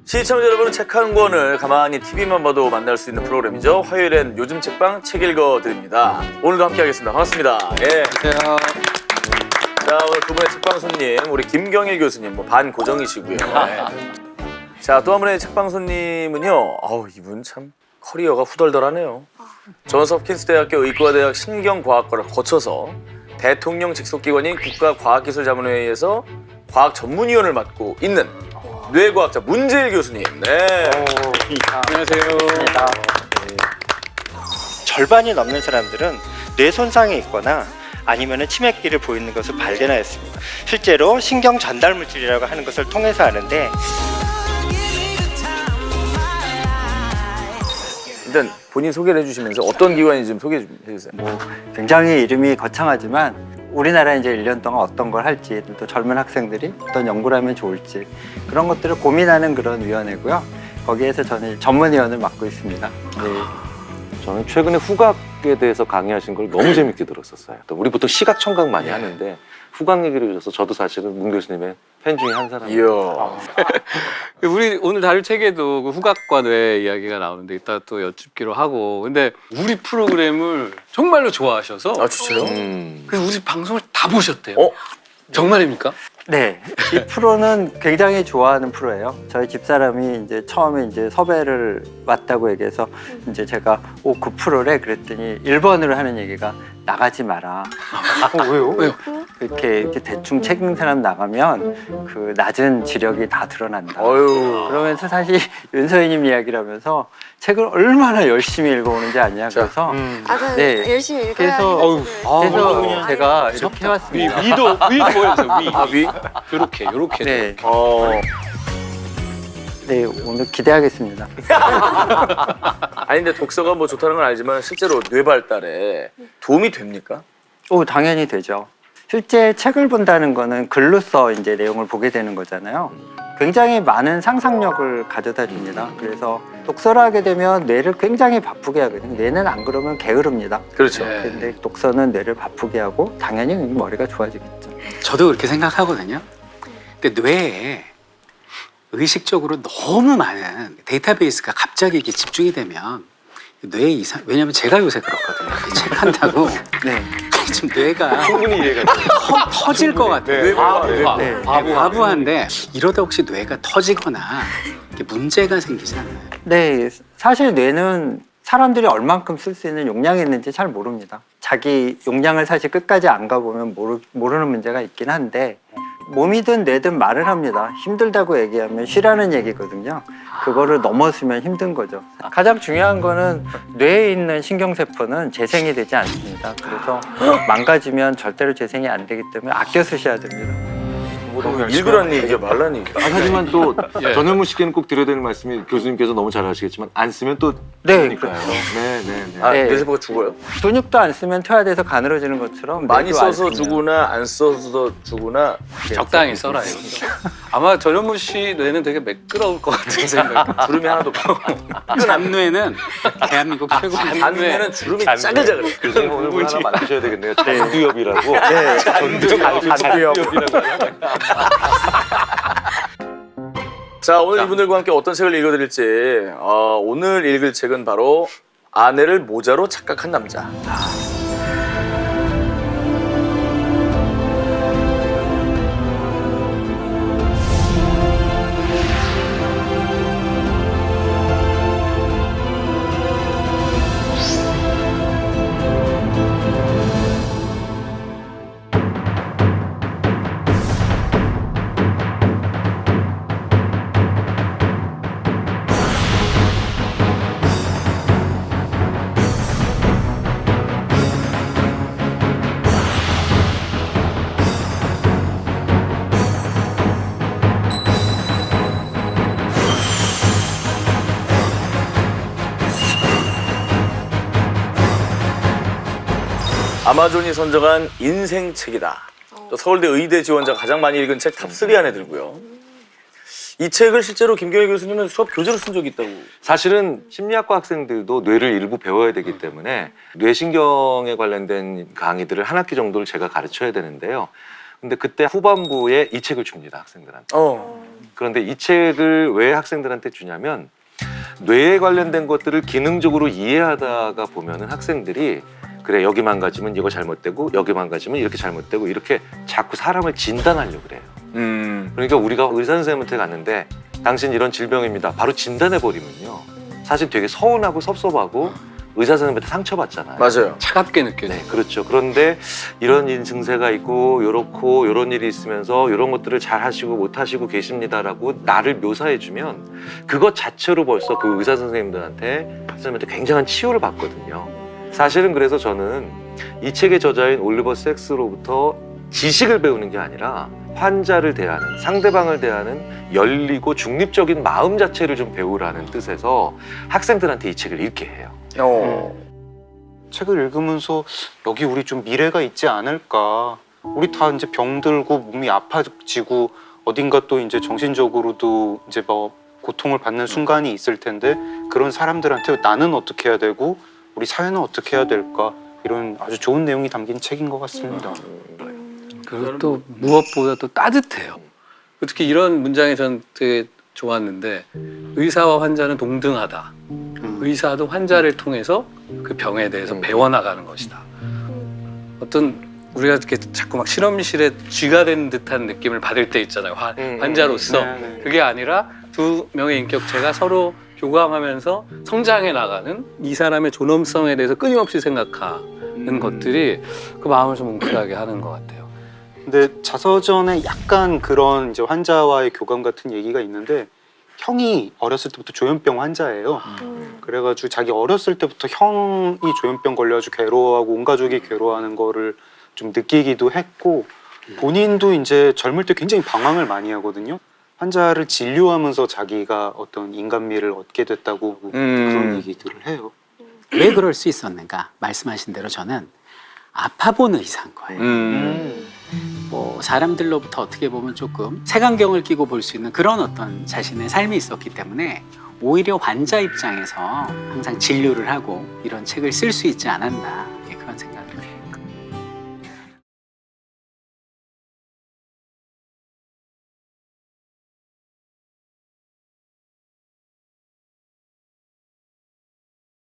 시청자 여러분은 책 한 권을 가만히 TV만 봐도 만날 수 있는 프로그램이죠. 화요일엔 요즘 책방 책 읽어드립니다. 오늘도 함께하겠습니다. 반갑습니다. 예. 안녕하세요. 자, 오늘 두 분의 책방 손님 우리 김경일 교수님 뭐 반고정이시고요. 네. 자, 또 한 분의 책방 손님은요. 이분 참 커리어가 후덜덜하네요. 존스 홉킨스 대학교 의과대학 신경과학과를 거쳐서 대통령 직속기관인 국가과학기술자문회의에서 과학 전문위원을 맡고 있는 뇌과학자 문재일 교수님. 네. 안녕하세요. 절반이 넘는 사람들은 뇌 손상이 있거나 아니면 치매기를 보이는 것을 발견하였습니다. 실제로 신경 전달 물질이라고 하는 것을 통해서 아는데, 일단 본인 소개를 해주시면서 어떤 기관인지 좀 소개 좀 해주세요. 굉장히 이름이 거창하지만 우리나라에 이제 1년 동안 어떤 걸 할지, 또 젊은 학생들이 어떤 연구를 하면 좋을지 그런 것들을 고민하는 그런 위원회고요. 거기에서 저는 전문위원을 맡고 있습니다. 저는 최근에 후각에 대해서 강의하신 걸 너무 재밌게 들었었어요. 또 우리 보통 시각 청각 많이 하는데 후각 얘기를 해줘서 저도 사실은 문 교수님의 팬 중에 한 사람이에요. 이야. 우리 오늘 다룰 책에도 그 후각과 뇌 이야기가 나오는데 이따 또 여쭙기로 하고, 근데 우리 프로그램을 정말로 좋아하셔서 아, 진짜요? 그래서 우리 방송을 다 보셨대요. 정말입니까? 네, 이 프로는 굉장히 좋아하는 프로예요. 저희 집사람이 이제 처음에 이제 섭외를 왔다고 얘기해서 이제 제가 그 프로래 그랬더니 1번으로 하는 얘기가 나가지 마라. 왜요? 이렇게 대충 책 읽는 사람 나가면 그 낮은 지력이 다 드러난다. 어휴. 그러면서 사실 윤서희님 이야기를 하면서 책을 얼마나 열심히 읽어오는지 아냐. 그래서 저는 네. 열심히 읽어야 그래서 그래서 제가 이렇게 해왔습니다. 위도 보여주세요. 위. 아, 위? 요렇게. 네. 네. 네, 오늘 기대하겠습니다. 아니 근데 독서가 뭐 좋다는 건 알지만 실제로 뇌 발달에 도움이 됩니까? 당연히 되죠. 실제 책을 본다는 거는 글로써 이제 내용을 보게 되는 거잖아요. 굉장히 많은 상상력을 가져다 줍니다. 그래서 독서를 하게 되면 뇌를 굉장히 바쁘게 하거든요. 뇌는 안 그러면 게으릅니다. 그렇죠. 네. 근데 독서는 뇌를 바쁘게 하고 당연히 머리가 좋아지겠죠. 저도 그렇게 생각하거든요. 근데 뇌에 의식적으로 너무 많은 데이터베이스가 갑자기 이렇게 집중이 되면 뇌에 왜냐면 제가 요새 그렇거든요. 책 한다고 네. 지금 뇌가 충분히 이해가 돼요. 터질 것 같아요. 네. 바보한데 이러다 혹시 뇌가 터지거나 이렇게 문제가 생기지 않나요? 네, 사실 뇌는 사람들이 얼만큼 쓸 수 있는 용량이 있는지 잘 모릅니다. 자기 용량을 사실 끝까지 안 가보면 모르는 문제가 있긴 한데, 몸이든 뇌든 말을 합니다. 힘들다고 얘기하면 쉬라는 얘기거든요. 그거를 넘어서면 힘든 거죠. 가장 중요한 거는 뇌에 있는 신경세포는 재생이 되지 않습니다. 그래서 망가지면 절대로 재생이 안 되기 때문에 아껴 쓰셔야 됩니다. 읽으라니 이게 말라니. 하지만 또 예. 전현무 씨께는 꼭 드려야 되는 말씀이, 교수님께서 너무 잘 아시겠지만 안 쓰면 또 네, 죽으니까요. 네. 네. 뇌세포가 죽어요? 근육도 안 쓰면 퇴화돼서 가늘어지는 것처럼 많이 뇌도 안 써서 쓰면. 주거나 안 써서 주거나 적당히 써라 이거. 아마 전현무 씨 뇌는 되게 매끄러울 것 같은 생각. 주름이 하나도 없고. 잡뇌는 대한민국 최고 반면은 주름이 짜글짜글해. 교수님 오늘 뭐 하나 만드셔야 되겠네요. 전두엽이라고. 네. 전두엽이라고. 자, 오늘 이분들과 함께 어떤 책을 읽어드릴지. 오늘 읽을 책은 바로 아내를 모자로 착각한 남자. 아마존이 선정한 인생책이다. 또 서울대 의대 지원자가 가장 많이 읽은 책 탑3 안에 들고요. 이 책을 실제로 김경일 교수님은 수업 교재로 쓴 적이 있다고. 사실은 심리학과 학생들도 뇌를 일부 배워야 되기 때문에 뇌신경에 관련된 강의들을 한 학기 정도를 제가 가르쳐야 되는데요. 근데 그때 후반부에 이 책을 줍니다, 학생들한테. 그런데 이 책을 왜 학생들한테 주냐면 뇌에 관련된 것들을 기능적으로 이해하다가 보면은 학생들이 그래 여기만 가지면 이거 잘못되고 여기만 가지면 이렇게 잘못되고 이렇게 자꾸 사람을 진단하려고 그래요. 그러니까 우리가 의사 선생님한테 갔는데 당신 이런 질병입니다. 바로 진단해 버리면요. 사실 되게 서운하고 섭섭하고 의사 선생님한테 상처받잖아요. 맞아요. 차갑게 느껴져. 네, 그렇죠. 그런데 이런 증세가 있고 요렇고 요런 일이 있으면서 요런 것들을 잘 하시고 못 하시고 계십니다라고 나를 묘사해 주면 그것 자체로 벌써 그 의사 선생님한테 굉장한 치유를 받거든요. 사실은 그래서 저는 이 책의 저자인 올리버 섹스로부터 지식을 배우는 게 아니라 환자를 대하는, 상대방을 대하는 열리고 중립적인 마음 자체를 좀 배우라는 뜻에서 학생들한테 이 책을 읽게 해요. 책을 읽으면서 여기 우리 좀 미래가 있지 않을까. 우리 다 이제 병들고 몸이 아파지고 어딘가 또 이제 정신적으로도 이제 뭐 고통을 받는 순간이 있을 텐데 그런 사람들한테 나는 어떻게 해야 되고 우리 사회는 어떻게 해야 될까. 이런 아주 좋은 내용이 담긴 책인 것 같습니다. 그리고 또 무엇보다 또 따뜻해요. 특히 이런 문장이 전 되게 좋았는데 의사와 환자는 동등하다. 의사도 환자를 통해서 그 병에 대해서 배워나가는 것이다. 어떤 우리가 이렇게 자꾸 막 실험실에 쥐가 된 듯한 느낌을 받을 때 있잖아요. 환자로서. 네. 그게 아니라 두 명의 인격체가 서로 교감하면서 성장해 나가는 이 사람의 존엄성에 대해서 끊임없이 생각하는 것들이 그 마음을 좀 뭉클하게 하는 것 같아요. 근데 자서전에 약간 그런 이제 환자와의 교감 같은 얘기가 있는데 형이 어렸을 때부터 조현병 환자예요. 그래가지고 자기 어렸을 때부터 형이 조현병 걸려가지고 괴로워하고 온 가족이 괴로워하는 거를 좀 느끼기도 했고 본인도 이제 젊을 때 굉장히 방황을 많이 하거든요. 환자를 진료하면서 자기가 어떤 인간미를 얻게 됐다고 그런 얘기들을 해요. 왜 그럴 수 있었는가? 말씀하신 대로 저는 아파 보는 의사인 거예요. 뭐 사람들로부터 어떻게 보면 조금 색안경을 끼고 볼 수 있는 그런 어떤 자신의 삶이 있었기 때문에 오히려 환자 입장에서 항상 진료를 하고 이런 책을 쓸 수 있지 않았나.